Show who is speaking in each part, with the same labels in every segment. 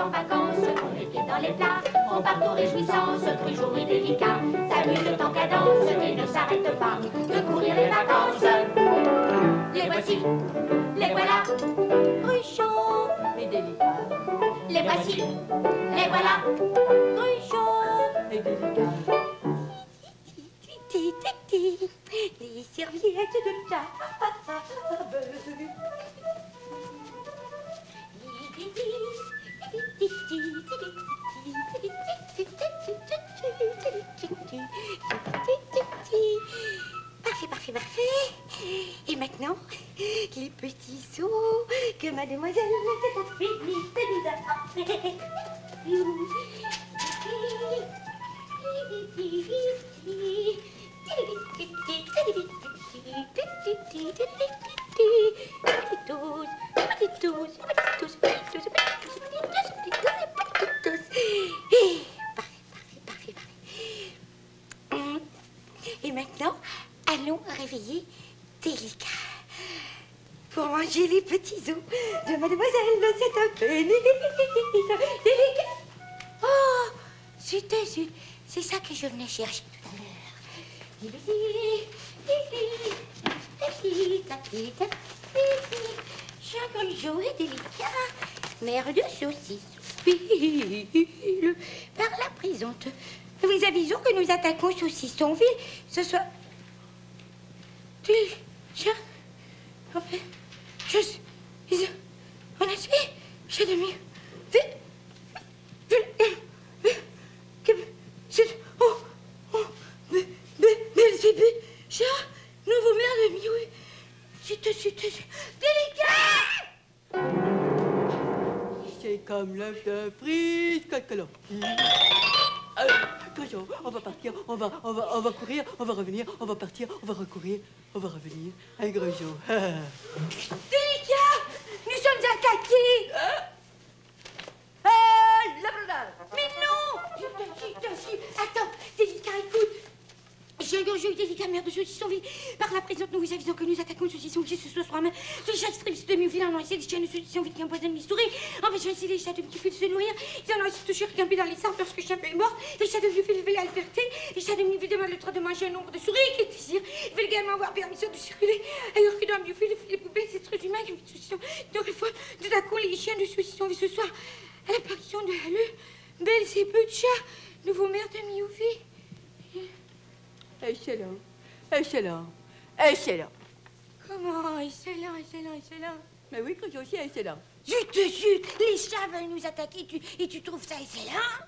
Speaker 1: en vacances, on les pieds dans les plats, on part aux réjouissances, toujours et délicat, s'amuse en cadence et ne s'arrête pas de courir les vacances. Les voici, les voilà, Cruchot et délicat. Les voici, les voilà, Cruchot et délicat. Les serviettes de table. Parfait, parfait, parfait. Et maintenant, les petits sauts que mademoiselle s'est fini de nous apporter. Et maintenant, allons réveiller Délicat pour manger les petits os de mademoiselle cette Délicat. Oh, c'est ça que je venais chercher tout à l'heure. Cruchot et Délicat, mère de saucisse, par la présente. Nous vous avisons que nous attaquons Saucissonville ce soir. On a fait, j'ai demi. Belzébuth, chat, nouveau maire de Mioui. Délicat!
Speaker 2: C'est comme l'œuf de frise, cacalan. Cruchot, on va partir, on va courir, on va revenir, on va partir, on va recourir, on va revenir. Un gros jour.
Speaker 1: Délicat! Nous sommes attaqués! Mais non! Attends, Délicat, écoute. J'ai un grand jeu Délicat, mère de Saucissonville. Par la présente, nous vous avisons que nous attaquons Saucissonville ce soir même. Tous les chats extrémistes de Miouville en ont essayé des chiens de Saucissonville qui empoisonnent les souris. Empêchant ainsi les chats de Miouville de se nourrir. Ils en ont aussi touché un peu dans les sangs lorsque le chien est mort. Les chats de Miouville veulent la liberté. Les chats de Miouville demandent le droit de manger un nombre de souris qu'ils désirent. Ils veulent également avoir permission de circuler. Ailleurs que dans Miouville, les poubelles, ces êtres humains qui vivent Saucisson. Donc, une fois, nous attaquons les chiens de Saucissonville ce soir. À l'apparition de Belzébuth, chat, nouveau maire de Miouville.
Speaker 2: Excellent, excellent, excellent.
Speaker 1: Comment excellent?
Speaker 2: Mais oui, Cruchot, c'est excellent.
Speaker 1: Zut, les chats veulent nous attaquer et tu trouves ça excellent?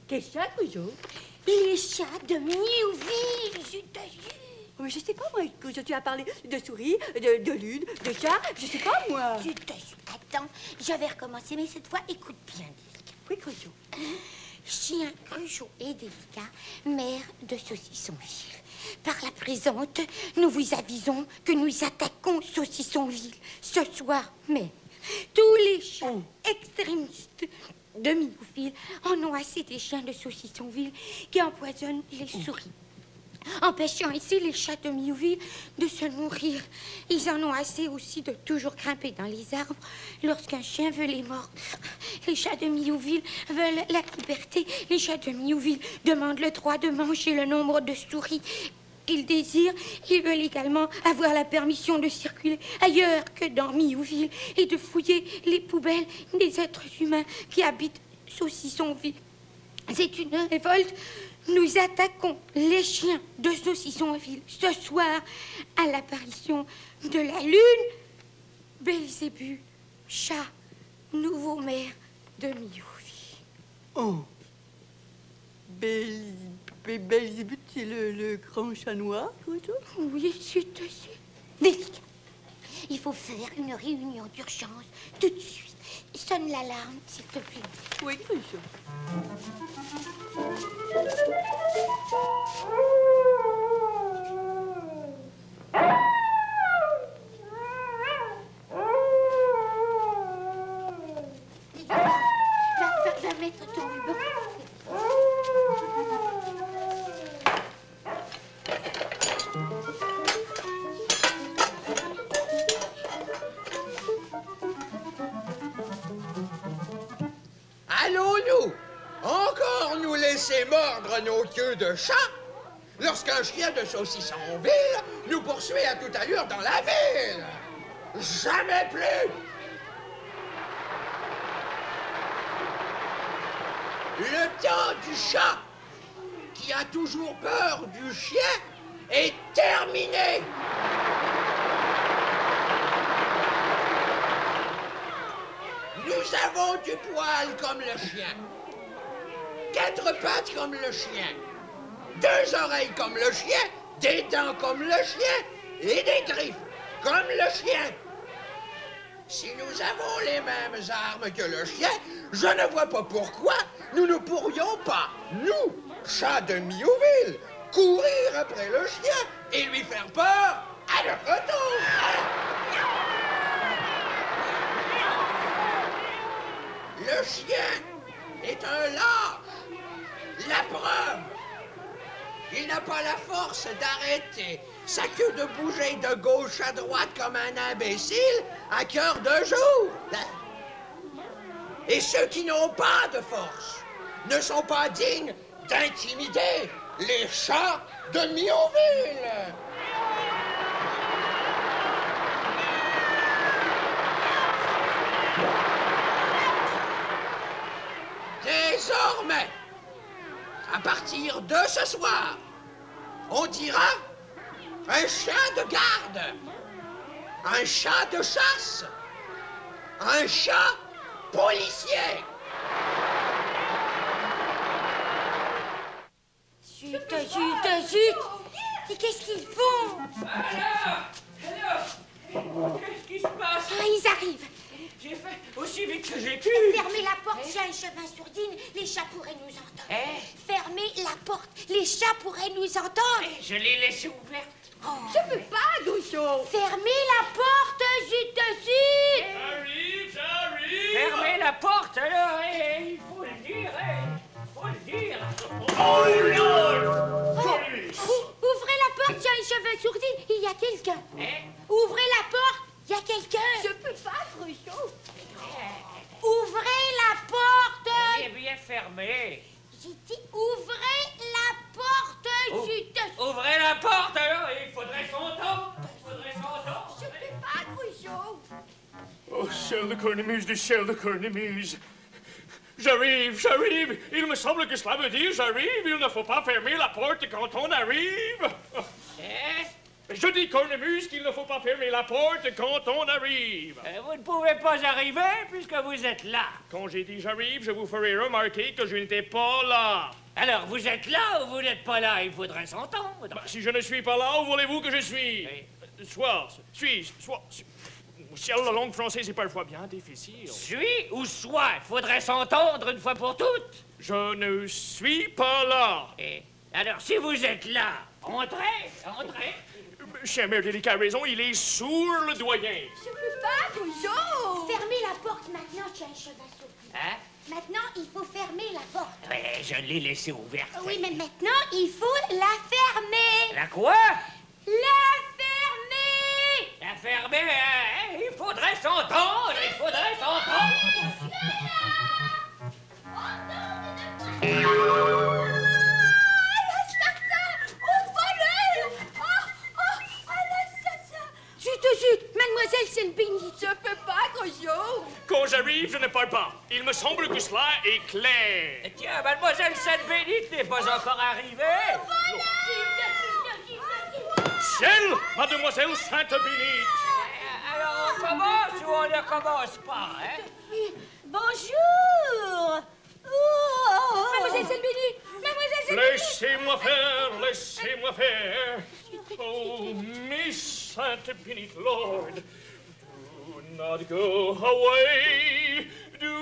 Speaker 2: Quel chat, Cruchot?
Speaker 1: Les chats de Miouville, zut.
Speaker 2: Oh, mais je sais pas, moi, Cruchot, tu as parlé de souris, de lune, de chat, je sais pas, moi.
Speaker 1: Zut, attends, je vais recommencer, mais cette fois, écoute bien.
Speaker 2: Oui, Cruchot.
Speaker 1: Chien, Cruchot et Délicat, maire de Saucissonville. Par la présente, nous vous avisons que nous attaquons Saucissonville ce soir même. Tous les chiens extrémistes de Miouville en ont assez des chiens de Saucissonville qui empoisonnent les souris, empêchant ainsi les chats de Miouville de se nourrir. Ils en ont assez aussi de toujours grimper dans les arbres lorsqu'un chien veut les mordre. Les chats de Miouville veulent la liberté. Les chats de Miouville demandent le droit de manger le nombre de souris qu'ils désirent. Ils veulent également avoir la permission de circuler ailleurs que dans Miouville et de fouiller les poubelles des êtres humains qui habitent Saucissonville. C'est une révolte. Nous attaquons les chiens de Saucissonville ce soir à l'apparition de la lune. Belzébuth, chat, nouveau maire de Miouville.
Speaker 2: Oh. Belzébuth, c'est le grand chat noir, Cruchot?
Speaker 1: Oui, c'est Délicat. Il faut faire une réunion d'urgence tout de suite. Sonne l'alarme, s'il te plaît.
Speaker 2: Oui, Cruchot.
Speaker 1: Va mettre ton ruban.
Speaker 3: laisser mordre nos queues de chat lorsqu'un chien de Saucissonville nous poursuit à toute allure dans la ville. Jamais plus. Le temps du chat, qui a toujours peur du chien, est terminé. Nous avons du poil comme le chien, 4 pattes comme le chien, 2 oreilles comme le chien, des dents comme le chien et des griffes comme le chien. Si nous avons les mêmes armes que le chien, je ne vois pas pourquoi nous ne pourrions pas, nous, chats de Miouville, courir après le chien et lui faire peur à notre retour. Le chien est un lâche. La preuve, il n'a pas la force d'arrêter sa queue de bouger de gauche à droite comme un imbécile à cœur de jour. Et ceux qui n'ont pas de force ne sont pas dignes d'intimider les chats de Mionville. Désormais, à partir de ce soir, on dira un chien de garde, un chat de chasse, un chat policier.
Speaker 1: Zut, zut, zut! Et qu'est-ce qu'ils font?
Speaker 4: Alors, qu'est-ce qui se passe?
Speaker 1: Ah, ils arrivent.
Speaker 4: J'ai fait aussi vite que j'ai pu.
Speaker 1: Fermez la porte, j'ai un chemin sourdine, les chats pourraient nous entendre.
Speaker 4: Eh?
Speaker 1: Fermez la porte, les chats pourraient nous entendre.
Speaker 4: Eh, je l'ai laissée ouverte.
Speaker 1: Oh.
Speaker 5: Je peux pas, Groucho.
Speaker 1: Fermez la porte, zut, zut!
Speaker 6: J'arrive!
Speaker 4: Fermez la porte, alors, il faut le dire, il faut le dire.
Speaker 6: Oh Lord!
Speaker 1: Ouvrez la porte, j'ai un chemin sourdine, il y a quelqu'un.
Speaker 4: Eh?
Speaker 1: Ouvrez la porte, il y a quelqu'un.
Speaker 5: Je peux pas, Groucho.
Speaker 1: Ouvrez la porte.
Speaker 4: Elle est bien fermée.
Speaker 1: J'ai dit ouvrez la porte,
Speaker 4: Oh.
Speaker 1: zut.
Speaker 4: Ouvrez la porte, alors, il faudrait son temps. Il faudrait son temps.
Speaker 5: Je peux pas, Groucho.
Speaker 6: Oh, ciel de cornemuse, du ciel de cornemuse. J'arrive, j'arrive. Il me semble que cela veut dire j'arrive. Il ne faut pas fermer la porte quand on arrive.
Speaker 4: Eh?
Speaker 6: Je dis, cornemuse, qu'il ne faut pas fermer la porte quand on arrive.
Speaker 4: Vous ne pouvez pas arriver puisque vous êtes là.
Speaker 6: Quand j'ai dit j'arrive, je vous ferai remarquer que je n'étais pas là.
Speaker 4: Alors, vous êtes là ou vous n'êtes pas là? Il faudrait s'entendre.
Speaker 6: Si je ne suis pas là, où voulez-vous que je suis?
Speaker 4: Oui.
Speaker 6: Soit. Ciel, la langue française est parfois bien difficile.
Speaker 4: Suis ou soit? Il faudrait s'entendre une fois pour toutes.
Speaker 6: Je ne suis pas là.
Speaker 4: Et alors, si vous êtes là, entrez, entrez.
Speaker 6: Chien Mère Délicat a raison, il est sourd, le doyen.
Speaker 5: Je peux pas, Groucho.
Speaker 1: Fermez la porte maintenant, j'ai un chemin sourdine.
Speaker 4: Hein?
Speaker 1: Maintenant, il faut fermer la porte.
Speaker 4: Ouais, je l'ai laissée ouverte.
Speaker 1: Oui, mais maintenant, il faut la fermer.
Speaker 4: La quoi?
Speaker 1: La fermer.
Speaker 4: La fermer, hein? Il faudrait s'entendre, il faudrait s'entendre.
Speaker 1: Zut, mademoiselle Selbéni.
Speaker 5: Je peux pas, Groucho.
Speaker 6: Quand j'arrive, je ne parle pas. Il me semble que cela est clair.
Speaker 4: Tiens, mademoiselle Sainte-Bénite n'est pas encore arrivée.
Speaker 6: Ciel, mademoiselle Sainte-Bénite.
Speaker 4: Alors, on commence ou on ne commence pas, hein?
Speaker 5: Bonjour. Oh.
Speaker 1: Mademoiselle Selbéni. Mademoiselle Selbéni.
Speaker 6: Laissez-moi faire. Oh, Miss Sainte-Bénite, Lord, do not go away. Do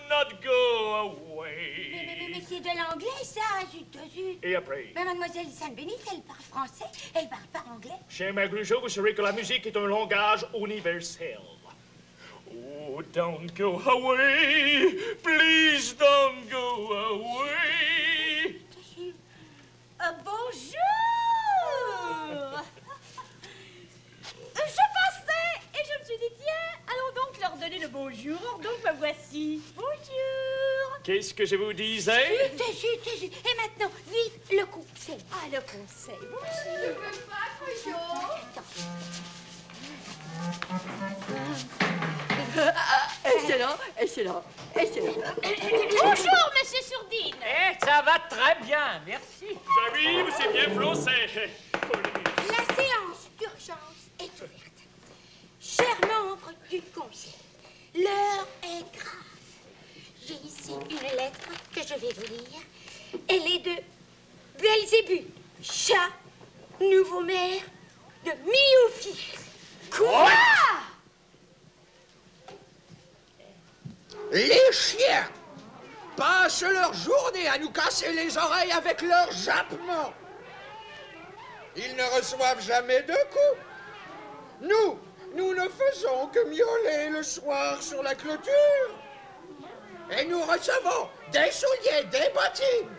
Speaker 6: not go away.
Speaker 1: Mais c'est de l'anglais, ça, zut.
Speaker 6: Et après?
Speaker 1: Mais mademoiselle Sainte-Bénite, elle parle français, elle parle pas anglais.
Speaker 6: Chez Magrujo, vous saurez que la musique est un langage universel. Oh, don't go away. Please don't go away.
Speaker 5: Bonjour. Je passais et je me suis dit, tiens, allons donc leur donner le bonjour. Donc me voici. Bonjour.
Speaker 6: qu'est-ce que je vous disais?
Speaker 1: Chut. Et maintenant, vite, le conseil.
Speaker 5: Ah, le conseil. Je ne veux pas, Cochon.
Speaker 2: Excellent.
Speaker 5: Bonjour, monsieur Sourdine.
Speaker 4: Eh, ça va très bien, merci.
Speaker 6: J'arrive, c'est bien français.
Speaker 1: La séance d'urgence est ouverte. Chers membres du conseil, l'heure est grave. J'ai ici une lettre que je vais vous lire. Elle est de Belzébuth, chat, nouveau maire de Miophile. Quoi?
Speaker 3: Les chiens passent leur journée à nous casser les oreilles avec leurs jappements. Ils ne reçoivent jamais de coups. Nous ne faisons que miauler le soir sur la clôture. Et nous recevons des souliers, des bottines.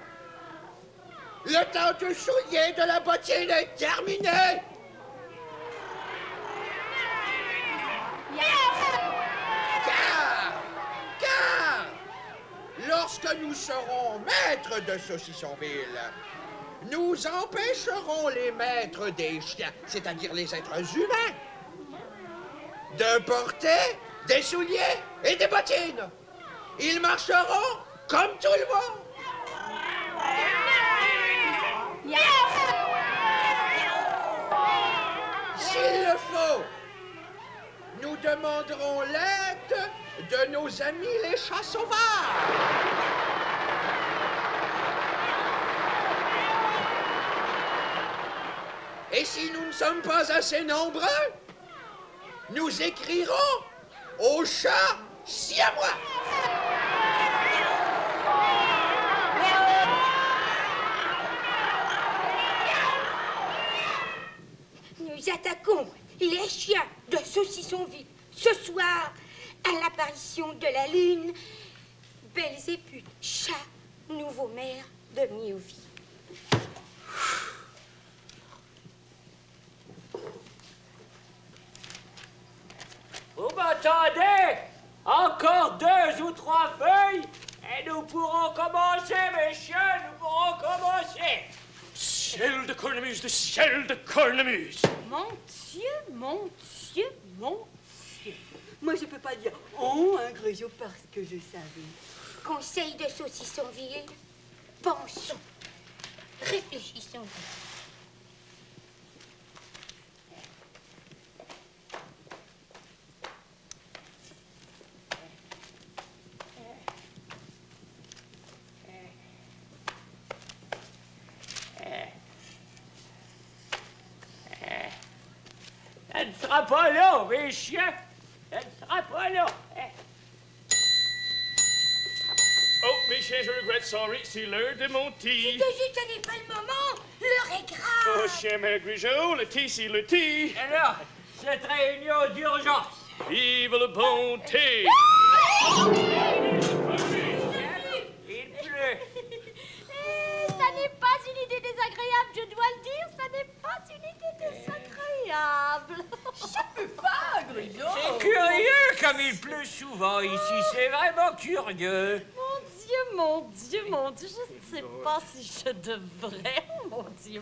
Speaker 3: Le temps du soulier de la bottine est terminé. Car, lorsque nous serons maîtres de Saucissonville, nous empêcherons les maîtres des chiens, c'est-à-dire les êtres humains, de porter des souliers et des bottines. Ils marcheront comme tout le monde. S'il le faut, nous demanderons l'aide de nos amis les chats sauvages. Et si nous ne sommes pas assez nombreux, nous écrirons au chat siamois.
Speaker 1: Nous attaquons les chiens de Saucissonville ce soir à l'apparition de la lune. Belzébuth, chat, nouveau maire de Miophile.
Speaker 4: Vous m'entendez? Encore 2 ou 3 feuilles et nous pourrons commencer, mes chiens, nous pourrons commencer.
Speaker 6: Ciel de cornemuse, de ciel de cornemuse.
Speaker 2: Mon Dieu. Moi, je peux pas dire « oh » un Grégeot parce que je savais.
Speaker 1: Conseil de Saucissonville, pensons, réfléchissons.
Speaker 4: Ça ne sera pas long, mes chiens. Ça ne sera pas long.
Speaker 6: Oh, mes chiens, je regrette, sorry, c'est l'heure de mon thé.
Speaker 1: Ce n'est pas le moment, l'heure est grave.
Speaker 6: Oh, chien mère Grégeot, le thé, c'est le thé.
Speaker 4: Alors, cette réunion d'urgence.
Speaker 6: Vive le bon thé.
Speaker 4: Il pleut.
Speaker 5: Ça n'est pas une idée désagréable, je dois le dire. Ça n'est pas une idée désagréable.
Speaker 2: Je peux pas, Grégeot.
Speaker 4: C'est curieux comme il pleut souvent ici. C'est vraiment curieux.
Speaker 5: Mon Dieu, je ne sais pas si je devrais. Mon Dieu.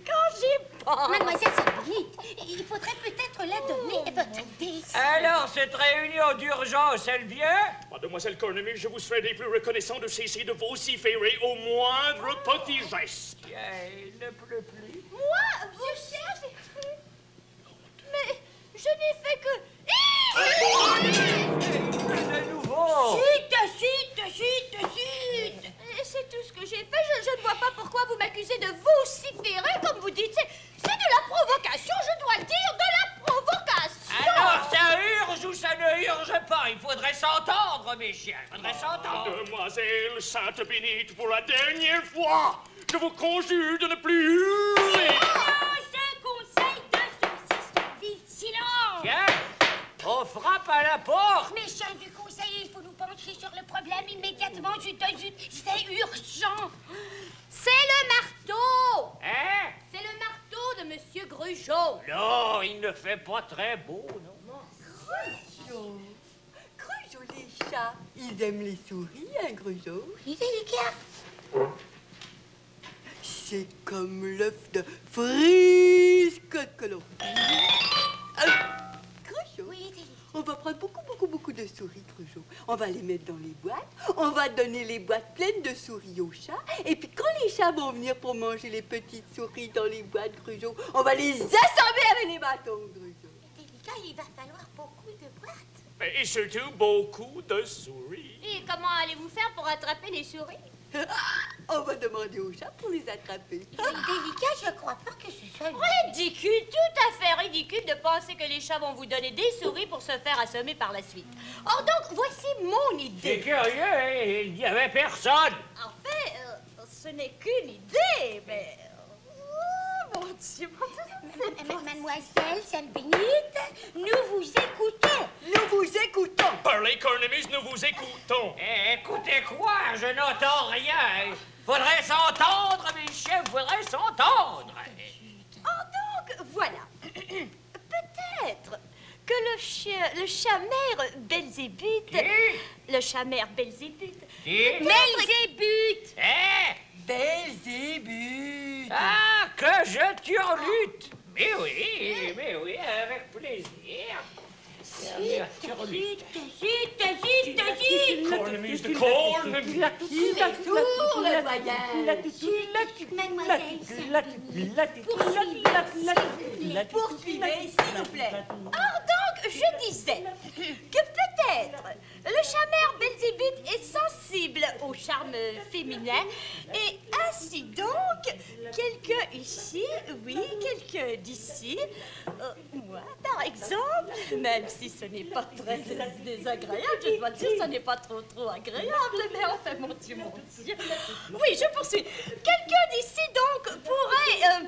Speaker 5: Quand j'y pense.
Speaker 1: Mademoiselle Sabinite, il faudrait peut-être la donner, votre thé.
Speaker 4: Alors, cette réunion d'urgence, elle vient?
Speaker 6: Mademoiselle Cornemuse, je vous serais plus reconnaissant de cesser de vociférer au moindre petit geste.
Speaker 4: Tiens, il ne pleut plus.
Speaker 5: Moi, vos chiens, j'ai cru. Mais je n'ai fait que...
Speaker 4: De nouveau.
Speaker 5: Chut. Et c'est tout ce que j'ai fait. Je ne vois pas pourquoi vous m'accusez de vociférer, comme vous dites. C'est de la provocation, je dois le dire, de la provocation.
Speaker 4: Alors, ça urge ou ça ne urge pas? Il faudrait s'entendre, mes chiens. Il faudrait s'entendre.
Speaker 6: Demoiselle Sainte Bénite, pour la dernière fois, je vous conjure de ne plus hurler.
Speaker 1: Conseil de Saucissonville, silence.
Speaker 4: Tiens, on frappe à la porte.
Speaker 1: Mes chiens du conseil, il faut nous pencher sur le problème immédiatement. C'est urgent.
Speaker 5: C'est le marteau.
Speaker 4: Hein?
Speaker 5: C'est le marteau de Monsieur Grugeot.
Speaker 4: Non, il ne fait pas très beau, non.
Speaker 2: Grégeot, Groucho, les chats, ils aiment les souris, hein, Groucho?
Speaker 1: Oui, Délicat.
Speaker 2: C'est comme l'œuf de Frisco que l'on Groucho,
Speaker 1: Oui, Délicat.
Speaker 2: on va prendre beaucoup de souris, Groucho. On va les mettre dans les boîtes, on va donner les boîtes pleines de souris aux chats, et puis quand les chats vont venir pour manger les petites souris dans les boîtes, Groucho, on va les assommer avec les bâtons, Groucho.
Speaker 1: Délicat, il va falloir beaucoup de boîtes.
Speaker 6: Et surtout beaucoup de souris.
Speaker 5: Et comment allez-vous faire pour attraper les souris?
Speaker 2: On va demander aux chats pour les attraper.
Speaker 1: Délicat, je crois pas que ce soit...
Speaker 5: Ridicule, tout à fait ridicule de penser que les chats vont vous donner des souris pour se faire assommer par la suite. Or donc, voici mon
Speaker 4: C'est
Speaker 5: idée.
Speaker 4: curieux, hein? Il n'y avait personne.
Speaker 5: En fait, ce n'est qu'une idée, mais... Oh, mon Dieu,
Speaker 1: Mademoiselle Sainte-Bénite, nous vous écoutons.
Speaker 2: Nous vous écoutons.
Speaker 6: Parlez, Cornemuse, nous vous écoutons.
Speaker 4: Écoutez quoi? Je n'entends rien. Faudrait s'entendre, mes chiens, faudrait s'entendre.
Speaker 5: Oh, donc, voilà. Peut-être que le chat mère Belzébuth...
Speaker 4: Qui?
Speaker 5: Le chat mère Belzébuth...
Speaker 4: Qui?
Speaker 5: Belzébuth!
Speaker 2: Belzébuth.
Speaker 4: Ah, que je turlute. Mais oui, avec plaisir.
Speaker 1: Zut, zut, zut.
Speaker 6: Cornemuse de Cornemuse.
Speaker 2: Il est tour, le voyage.
Speaker 1: Mademoiselle Sainte-Bénite,
Speaker 5: Poursuivez, s'il vous plaît. Or donc, je disais que peut-être le chat mère Belzébuth est sensible au charme féminin et ainsi donc, quelqu'un ici, oui, quelqu'un d'ici, moi par exemple, même si ce n'est pas très désagréable, je dois dire, ce n'est pas trop agréable, mais enfin, mon Dieu. Oui, je poursuis. Quelqu'un d'ici donc pourrait...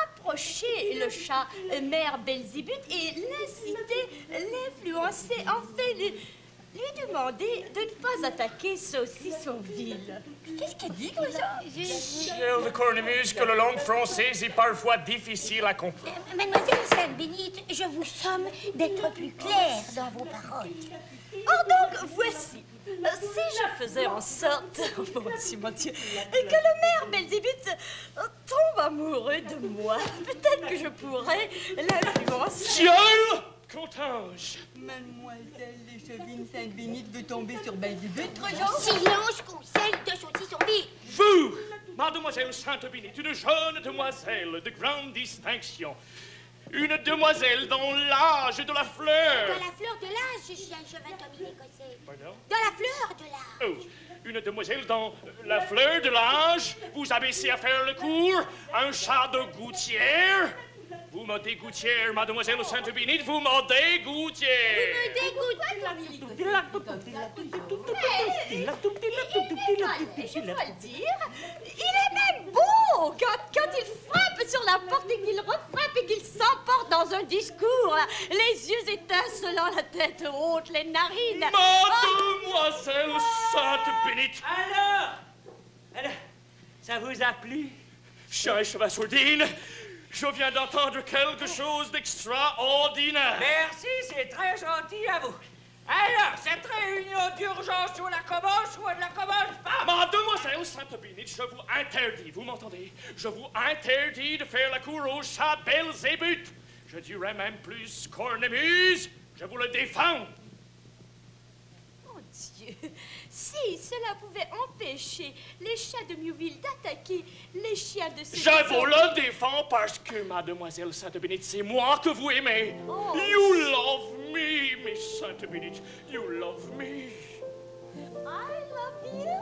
Speaker 5: approcher le chat mère Belzébuth et l'inciter, l'influencer, enfin lui demander de ne pas attaquer Saucissonville. Qu'est-ce qu'il dit, Groucho?
Speaker 6: Ciel de Cornemuse, que la langue française est parfois difficile à comprendre.
Speaker 1: Mademoiselle Sainte-Bénite, je vous somme d'être plus claire dans vos paroles.
Speaker 5: Or donc, voici. Si je faisais en sorte, oh mon Dieu, que le maire Belzébuth tombe amoureux de moi, peut-être que je pourrais l'influencer.
Speaker 6: Ciel! Qu'entends-je?
Speaker 2: Mademoiselle Léchevine Sainte-Bénite veut tomber sur Belzébuth, Groucho.
Speaker 1: Silence, conseil de Saucissonville.
Speaker 6: Vous, mademoiselle Sainte-Bénite, une jeune demoiselle de grande distinction. Une demoiselle dans l'âge de la fleur.
Speaker 1: Dans la fleur de l'âge, chien cheval Tommy écossais.
Speaker 6: Pardon?
Speaker 1: Dans la fleur de l'âge.
Speaker 6: Oh, une demoiselle dans la fleur de l'âge. Vous abaissez à faire le cours. Un chat de gouttière. Vous me dégouttière, mademoiselle Sainte-Bénite, vous me dégouttière.
Speaker 5: Je dois le dire, il est même beau quand il frappe sur la porte et qu'il refrappe et qu'il s'emporte dans un discours, là, les yeux étincelants, la tête haute, les narines.
Speaker 6: Mademoiselle Sainte-Bénite.
Speaker 4: Alors, ça vous a plu?
Speaker 6: Chien et cheval sourdine, je viens d'entendre quelque chose d'extraordinaire.
Speaker 4: Merci, c'est très gentil à vous. Alors, cette réunion d'urgence, où la commence ou elle la commence pas?
Speaker 6: Mademoiselle Sainte-Bénite, je vous interdis, vous m'entendez? Je vous interdis de faire la cour au chat Belzébuth. Je dirais même plus Cornemuse, je vous le défends.
Speaker 5: Mon Dieu, si cela pouvait empêcher les chats de Mewville d'attaquer les chiens de ces...
Speaker 6: Je vous le défends parce que, mademoiselle Sainte-Bénite, c'est moi que vous aimez.
Speaker 5: Oh.
Speaker 6: You love me, Miss Sainte-Bénite. You love me.
Speaker 5: I love you.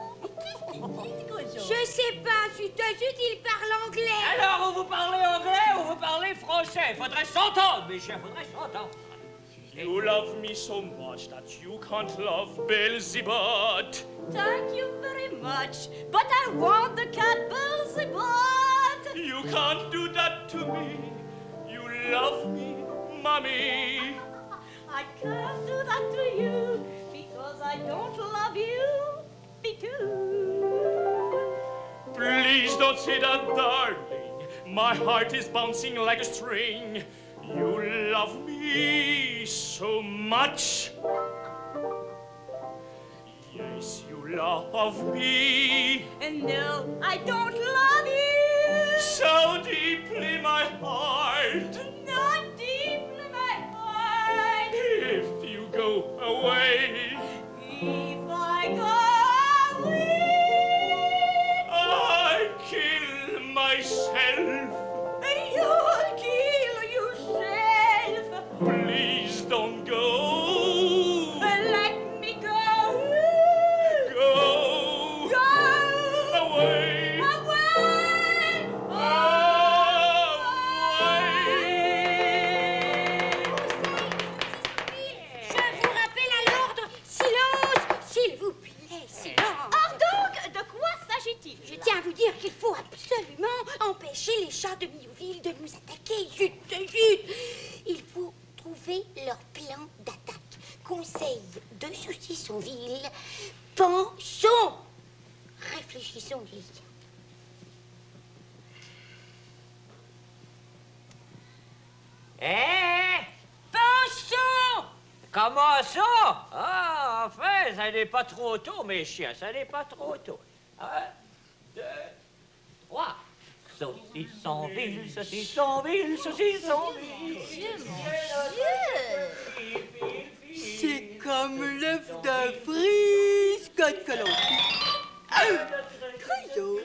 Speaker 1: Je sais pas, zut, il parle anglais.
Speaker 4: Alors, ou vous parlez anglais ou vous parlez français. Faudrait s'entendre, mes chiens, faudrait s'entendre.
Speaker 6: You love me so much that you can't love Belzébuth.
Speaker 5: Thank you very much, but I want the cat Belzébuth.
Speaker 6: You can't do that to me. You love me, mommy.
Speaker 5: I can't do that to you because I don't love you. Me too.
Speaker 6: Please don't say that, darling. My heart is bouncing like a string. You love me so much. love me?
Speaker 5: No, I don't love you.
Speaker 6: So deeply my heart.
Speaker 5: Not deeply my heart.
Speaker 6: If you go away,
Speaker 5: If I go away,
Speaker 6: I kill myself.
Speaker 5: you'll kill yourself.
Speaker 6: Please don't go.
Speaker 5: Let me go.
Speaker 6: Go
Speaker 5: Go
Speaker 6: away.
Speaker 5: away.
Speaker 1: Je vous rappelle à l'ordre. Silence, s'il vous plaît, silence.
Speaker 5: Or donc, de quoi s'agit-il?
Speaker 1: Je tiens à vous dire qu'il faut absolument empêcher les chats de Miouville de nous attaquer. Zut, zut. Il faut trouver leur plan d'attaque. Conseil de Saucissonville, pensons. Réfléchissons, Lily.
Speaker 4: Eh? Pensons! Comment ça? Ah, enfin, ça n'est pas trop tôt, mes chiens, ça n'est pas trop tôt. 1, 2, 3. Saucissonville, Saucissonville, Saucissonville.
Speaker 2: C'est comme l'œuf d'un friscotte que l'on Grugeot,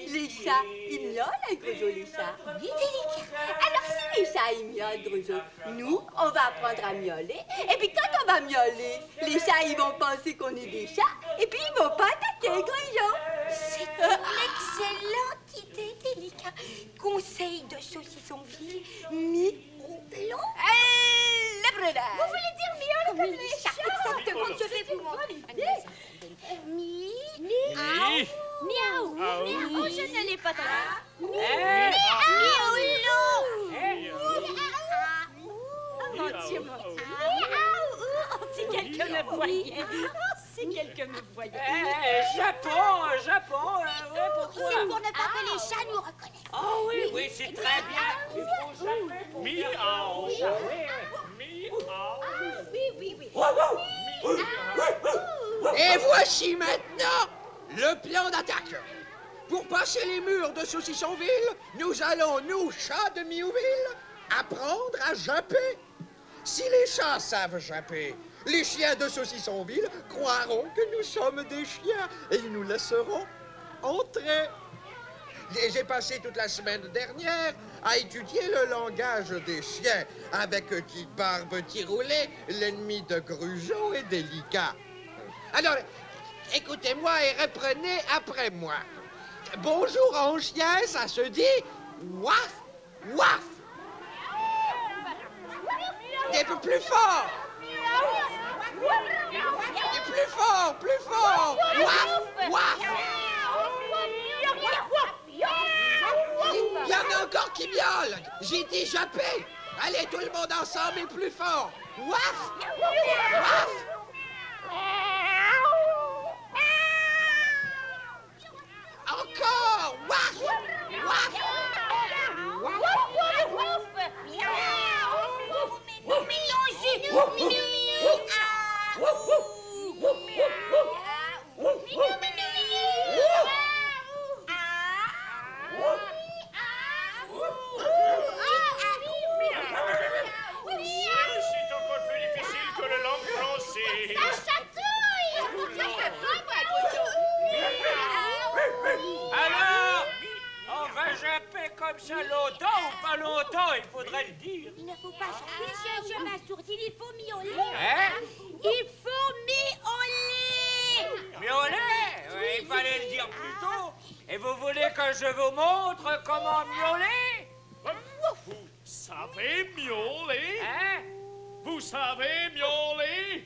Speaker 2: les chats, ils miaulent, hein, Grugeot, les chats?
Speaker 1: Oui, délicat.
Speaker 2: Alors, si les chats, ils miaulent, Grugeot, nous, on va apprendre à miauler. Et puis, quand on va miauler, les chats, ils vont penser qu'on est des chats. Et puis, ils vont pas attaquer, Grugeot.
Speaker 1: C'est une excellente idée, délicat. Conseil de Saucissonville, mi-roublon.
Speaker 2: Le brunage.
Speaker 5: Vous voulez dire miaule comme les chats?
Speaker 1: Exactement, je vais vous montrer. Mi,
Speaker 6: Oui.
Speaker 5: Miaou. Miaou, je ne l'ai pas traduit.
Speaker 4: Eh?
Speaker 5: Oh mon Dieu, mon Dieu. Oh, si quelqu'un me voyait. Oh, si quelqu'un me voyait.
Speaker 4: Eh, Japon, ouais, pourquoi?
Speaker 1: c'est pour ne pas que les chats nous reconnaissent.
Speaker 4: Oh oui, oui, c'est très bien. Il faut jamais pour faire
Speaker 6: Miaou.
Speaker 4: le chat. Oui, oui.
Speaker 6: Miaou.
Speaker 5: Oui.
Speaker 3: Et voici maintenant le plan d'attaque. Pour passer les murs de Saucissonville, nous allons, nous, chats de Miouville, apprendre à japper. Si les chats savent japper, les chiens de Saucissonville croiront que nous sommes des chiens et ils nous laisseront entrer. Et j'ai passé toute la semaine dernière à étudier le langage des chiens avec Petite Barbe Tiroulet, l'ennemi de Grugeot et Délicat. Alors, écoutez-moi et reprenez après moi. Bonjour en chien, ça se dit waf, waf. Un peu plus fort. Et plus fort, plus fort. Waf, waf. Il y en a encore qui miaulent. J'ai dit japper. Allez, tout le monde ensemble et plus fort. Waf, waf. Encore. Waf, waf.
Speaker 1: Vous mélangez.
Speaker 6: C'est encore plus difficile que la langue française.
Speaker 4: Alors, on va japper comme ça longtemps ou pas longtemps, il faudrait le dire.
Speaker 1: Il ne faut pas chanter, je m'assourdis, il faut miauler.
Speaker 4: Hein?
Speaker 1: Il faut miauler.
Speaker 4: Miauler? Oui, il fallait le dire plus tôt. Et vous voulez que je vous montre comment miauler?
Speaker 6: Vous savez miauler?
Speaker 4: Hein?
Speaker 6: Vous savez miauler?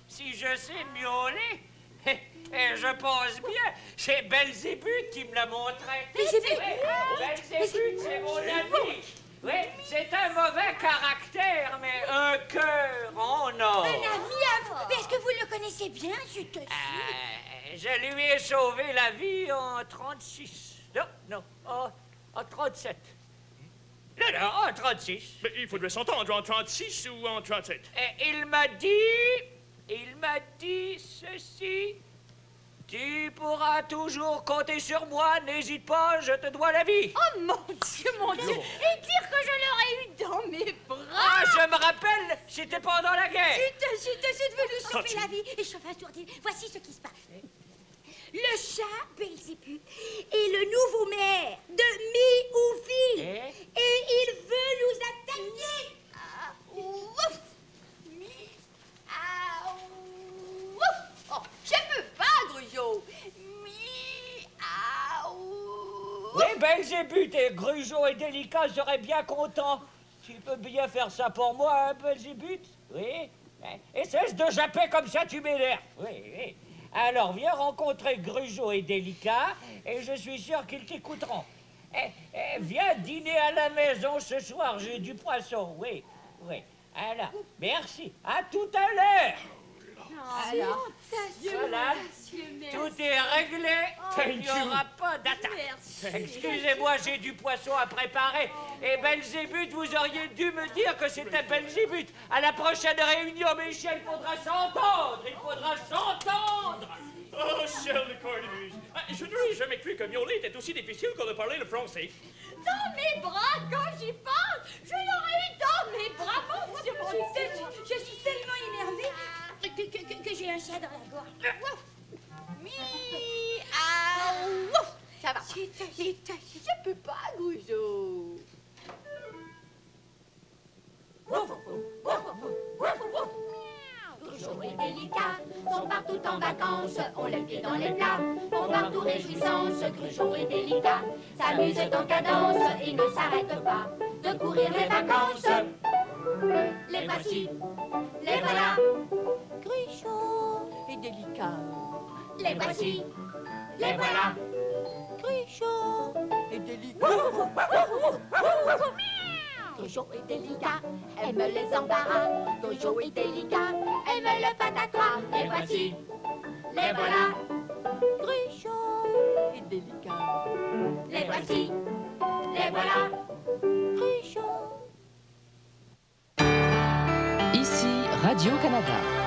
Speaker 4: Si je sais miauler, je pense bien, c'est Belzébuth qui me l'a montré. Belzébuth, c'est mon ami. Oui, c'est un mauvais caractère, mais un cœur en or.
Speaker 1: Un ami à vous. Mais est-ce que vous le connaissez bien, zut aussi?
Speaker 4: Je lui ai sauvé la vie en 36. Non, en 37. Non, en 36.
Speaker 6: Mais il faudrait s'entendre en 36 ou en 37.
Speaker 4: Il m'a dit ceci. Tu pourras toujours compter sur moi, n'hésite pas, je te dois la vie.
Speaker 5: Oh mon Dieu, mon Dieu. Et dire que je l'aurais eu dans mes bras.
Speaker 4: Ah, je me rappelle, c'était pendant la guerre.
Speaker 1: C'est devenu sauver la vie. Et chauffeur Sourdine, voici ce qui se passe. Le chat Belzébuth est le nouveau maire de Miouville. Et il veut nous attaquer. Ah, ouf.
Speaker 2: Oh, je peux pas, Grugeot.
Speaker 4: Oui, Belzébuth et Grugeot et Délicat seraient bien contents. Tu peux bien faire ça pour moi, hein, Belzébuth? Oui. Et cesse de japper comme ça, tu m'énerves. Oui, oui. Alors, viens rencontrer Grugeot et Délicat, et je suis sûr qu'ils t'écouteront. Viens dîner à la maison ce soir, j'ai du poisson, oui, oui. Alors, merci. À tout à l'heure.
Speaker 5: Alors,
Speaker 4: Voilà, tout est réglé. Il n'y aura pas d'attaque. Excusez-moi, j'ai du poisson à préparer. Et Belzébuth, vous auriez dû me dire que c'était Belzébuth. À la prochaine réunion, mes chiens, il faudra s'entendre. Il faudra s'entendre.
Speaker 6: Oh, ciel de cornemuse. Je n'aurais jamais cru que miauler était aussi difficile que de parler le français.
Speaker 5: dans mes bras, quand j'y pense, je l'aurais eu dans mes bras, mon Dieu, mon Dieu.
Speaker 1: Je suis tellement énervée que j'ai un chat dans la gorge.
Speaker 2: Ça va. Je peux pas, Grugeot.
Speaker 7: Grugeot et Délicat sont partout en vacances, ont les pieds dans les plats, font partout réjouissance. Grugeot et Délicat s'amusent en cadence et ne s'arrêtent pas de courir les vacances. Les voici, les voilà.
Speaker 2: Grugeot et Délicat.
Speaker 7: Les voici, les voilà.
Speaker 2: Grugeot et Délicat.
Speaker 7: Grugeot et Délicat aiment les embarras. Grugeot et Délicat aiment le patatras. Les voici, les voilà.
Speaker 2: Grugeot et Délicat.
Speaker 7: Les voici, les voilà.
Speaker 2: Grugeot.
Speaker 8: Ici Radio-Canada.